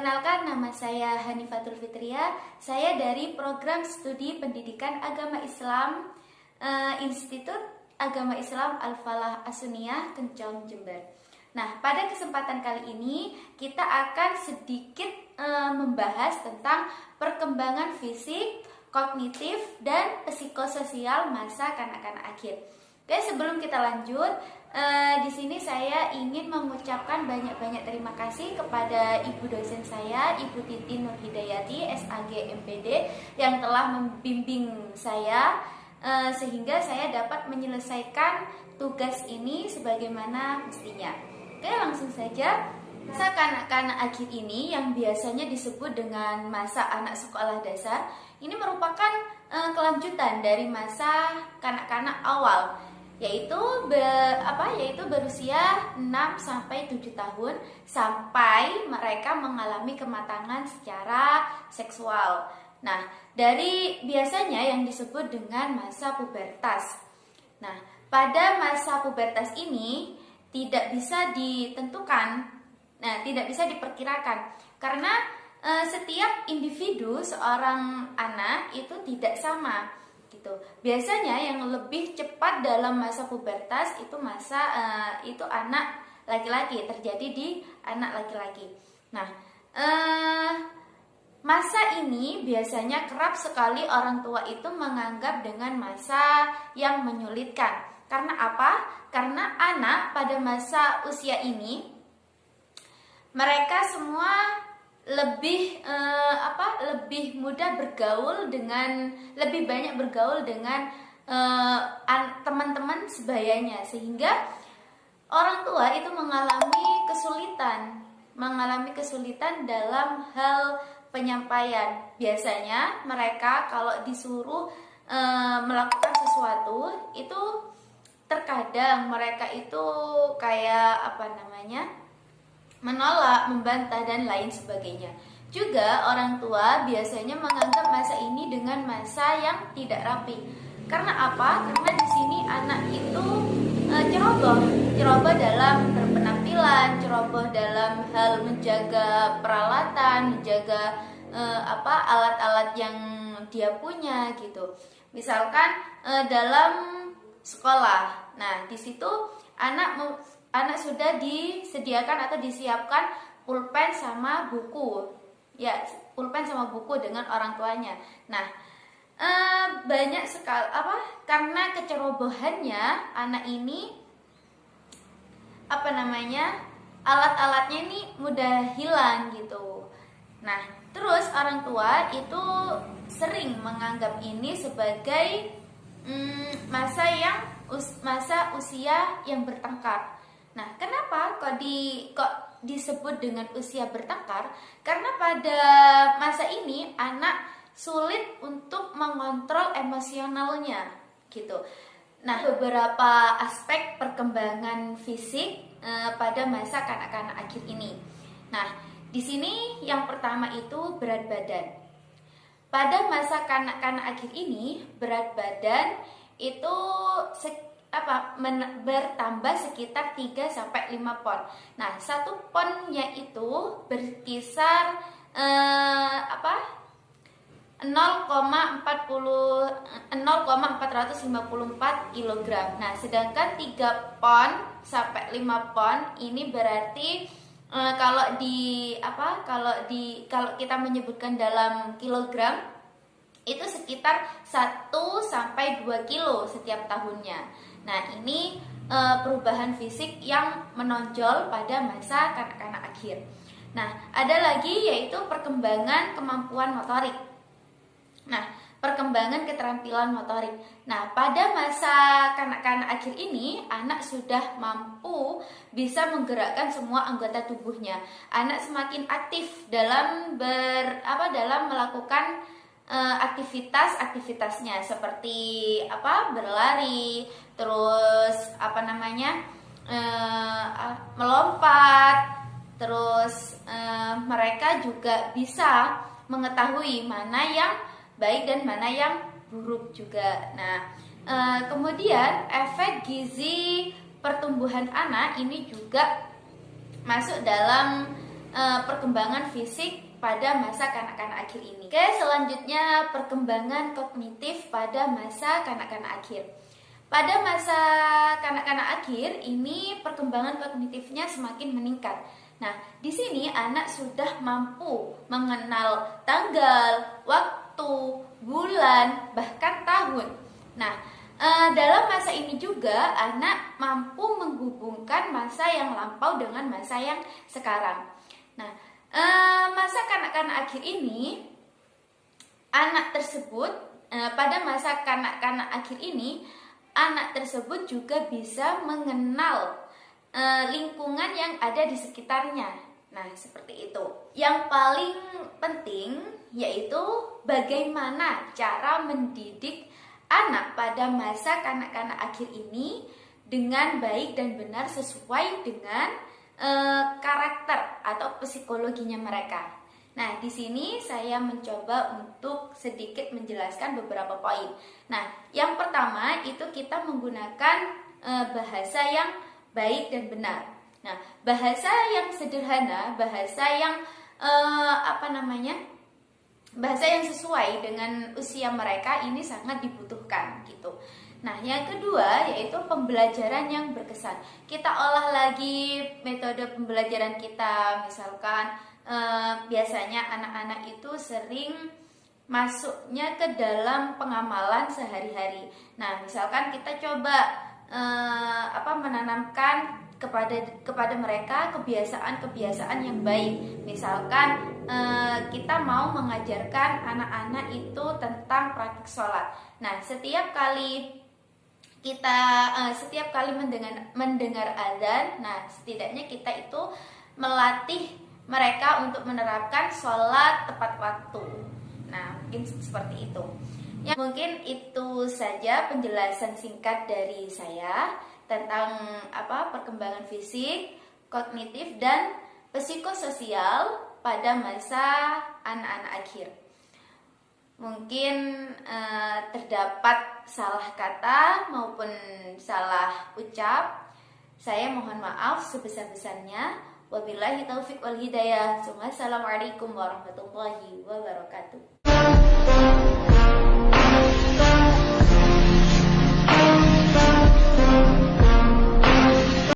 Perkenalkan, nama saya Hanifatul Fitria. Saya dari Program Studi Pendidikan Agama Islam Institut Agama Islam Al-Falah As-Sunniyah, Kencong, Jember. Nah, pada kesempatan kali ini kita akan sedikit membahas tentang perkembangan fisik, kognitif, dan psikososial masa kanak-kanak akhir. Oke, sebelum kita lanjut, di sini saya ingin mengucapkan banyak-banyak terima kasih kepada ibu dosen saya, Ibu Titin Nurhidayati, SAG MPD, yang telah membimbing saya sehingga saya dapat menyelesaikan tugas ini sebagaimana mestinya. Oke, langsung saja. Masa kanak-kanak akhir ini yang biasanya disebut dengan masa anak sekolah dasar, ini merupakan kelanjutan dari masa kanak-kanak awal, yaitu berusia 6 sampai 7 tahun sampai mereka mengalami kematangan secara seksual. Nah, dari biasanya yang disebut dengan masa pubertas. Nah, pada masa pubertas ini tidak bisa ditentukan, tidak bisa diperkirakan karena setiap individu seorang anak itu tidak sama gitu. Biasanya yang lebih cepat dalam masa pubertas itu itu anak laki-laki, terjadi di anak laki-laki. Nah, masa ini biasanya kerap sekali orang tua itu menganggap dengan masa yang menyulitkan. Karena apa? Karena anak pada masa usia ini mereka semua lebih lebih banyak bergaul dengan teman-teman sebayanya, sehingga orang tua itu mengalami kesulitan dalam hal penyampaian. Biasanya mereka kalau disuruh melakukan sesuatu itu terkadang mereka itu kayak menolak, membantah, dan lain sebagainya. Juga orang tua biasanya menganggap masa ini dengan masa yang tidak rapi. Karena apa? Karena di sini anak itu ceroboh dalam berpenampilan, ceroboh dalam hal menjaga peralatan, menjaga alat-alat yang dia punya gitu. Misalkan dalam sekolah. Nah, di situ anak sudah disediakan atau disiapkan pulpen sama buku. Ya, pulpen sama buku dengan orang tuanya. Nah, banyak sekali karena kecerobohannya anak ini alat-alatnya ini mudah hilang gitu. Nah, terus orang tua itu sering menganggap ini sebagai masa usia yang bertengkar. Nah, kenapa kok disebut dengan usia bertengkar? Karena pada masa ini anak sulit untuk mengontrol emosionalnya gitu. Nah, beberapa aspek perkembangan fisik pada masa kanak-kanak akhir ini. Nah, di sini yang pertama itu berat badan. Pada masa kanak-kanak akhir ini, berat badan itu bertambah sekitar 3 sampai 5 pon. Nah, 1 ponnya itu berkisar 0,454 kg. Nah, sedangkan 3 pon sampai 5 pon ini berarti kalau kita menyebutkan dalam kilogram itu sekitar 1 sampai 2 kilo setiap tahunnya. Nah, ini perubahan fisik yang menonjol pada masa kanak-kanak akhir. Nah, ada lagi yaitu perkembangan kemampuan motorik. Nah, perkembangan keterampilan motorik. Nah, pada masa kanak-kanak akhir ini, anak sudah mampu bisa menggerakkan semua anggota tubuhnya. Anak semakin aktif dalam melakukan aktivitasnya seperti berlari, terus melompat, terus mereka juga bisa mengetahui mana yang baik dan mana yang buruk juga. Nah, kemudian efek gizi pertumbuhan anak ini juga masuk dalam perkembangan fisik pada masa kanak-kanak akhir ini. Oke, selanjutnya perkembangan kognitif pada masa kanak-kanak akhir. Pada masa kanak-kanak akhir ini perkembangan kognitifnya semakin meningkat. Nah, di sini anak sudah mampu mengenal tanggal, waktu, bulan, bahkan tahun. Nah, dalam masa ini juga anak mampu menghubungkan masa yang lampau dengan masa yang sekarang. Nah, masa kanak-kanak akhir ini, anak tersebut pada masa kanak-kanak akhir ini, anak tersebut juga bisa mengenal lingkungan yang ada di sekitarnya. Nah, seperti itu. Yang paling penting yaitu bagaimana cara mendidik anak pada masa kanak-kanak akhir ini dengan baik dan benar sesuai dengan karakter atau psikologinya mereka. Nah, di sini saya mencoba untuk sedikit menjelaskan beberapa poin. Nah, yang pertama itu kita menggunakan bahasa yang baik dan benar. Nah, bahasa yang sederhana, bahasa yang bahasa yang sesuai dengan usia mereka ini sangat dibutuhkan gitu. Nah, yang kedua yaitu pembelajaran yang berkesan. Kita olah lagi metode pembelajaran kita. Misalkan biasanya anak-anak itu sering masuknya ke dalam pengamalan sehari-hari. Nah, misalkan kita coba menanamkan kepada mereka kebiasaan-kebiasaan yang baik. Misalkan kita mau mengajarkan anak-anak itu tentang praktik sholat. Nah, setiap kali mendengar azan, nah setidaknya kita itu melatih mereka untuk menerapkan sholat tepat waktu. Nah, mungkin seperti itu. Ya, mungkin itu saja penjelasan singkat dari saya tentang perkembangan fisik, kognitif, dan psikososial pada masa anak-anak akhir. Mungkin terdapat salah kata maupun salah ucap. Saya mohon maaf sebesar-besarnya. Wabillahi taufiq wal hidayah. Assalamualaikum warahmatullahi wabarakatuh.